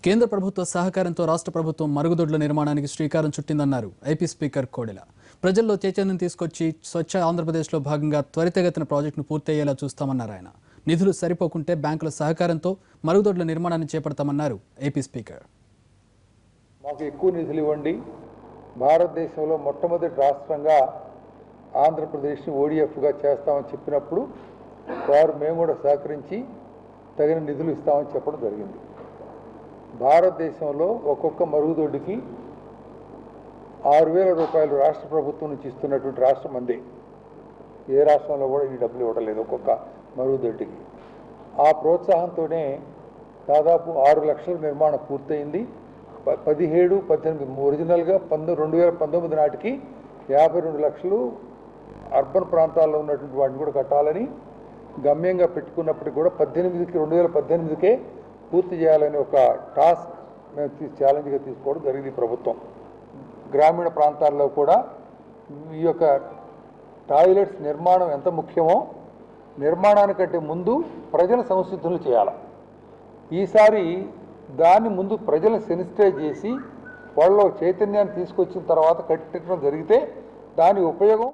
కేంద్ర ప్రభుత్వ సహకారంతో రాష్ట్ర ప్రభుత్వం మరుగుదొడ్ల నిర్మాణానికి శ్రీకారం చుట్టిందన్నారు ఐపీ స్పీకర్ కోడెల. ప్రజల్లో చైతన్యం తీసుకొచ్చి స్వచ్ఛ ఆంధ్రప్రదేశ్లో భాగంగా త్వరితగతిన ప్రాజెక్టును పూర్తయ్యేలా చూస్తామన్నారు ఆయన. నిధులు సరిపోకుంటే బ్యాంకుల సహకారంతో మరుగుదొడ్ల నిర్మాణాన్ని చేపడతామన్నారు ఐపీ స్పీకర్. మాకు ఎక్కువ నిధులు ఇవ్వండి, భారతదేశంలో మొట్టమొదటి రాష్ట్రంగా ఆంధ్రప్రదేశ్ని ఓడిఎఫ్గా చేస్తామని చెప్పినప్పుడు వారు మేము కూడా సహకరించి తగిన నిధులు ఇస్తామని చెప్పడం జరిగింది. భారతదేశంలో ఒక్కొక్క మరుగుదొడ్డికి 6,000 రూపాయలు రాష్ట్ర ప్రభుత్వం నుంచి ఇస్తున్నటువంటి రాష్ట్రం అందే. ఏ రాష్ట్రంలో కూడా ఈ డబ్బులు ఇవ్వడం లేదు ఒక్కొక్క మరుగుదొడ్డికి. ఆ ప్రోత్సాహంతోనే దాదాపు 6 లక్షల నిర్మాణం పూర్తయింది. 17, 18 ఒరిజినల్గా 2019 నాటికి 52 లక్షలు అర్బన్ ప్రాంతాల్లో ఉన్నటువంటి వాటిని కూడా కట్టాలని గమ్యంగా పెట్టుకున్నప్పటికీ కూడా 2018కే పూర్తి చేయాలని ఒక టాస్క్ మేము ఛాలెంజ్గా తీసుకోవడం జరిగింది ప్రభుత్వం. గ్రామీణ ప్రాంతాల్లో కూడా ఈ యొక్క టాయిలెట్స్ నిర్మాణం ఎంత ముఖ్యమో నిర్మాణానికంటే ముందు ప్రజల సంసిద్ధులు చేయాలి. ఈసారి దాన్ని ముందు ప్రజలను సెన్సిటైజ్ చేసి వాళ్ళలో చైతన్యాన్ని తీసుకొచ్చిన తర్వాత కట్టడం జరిగితే దాని ఉపయోగం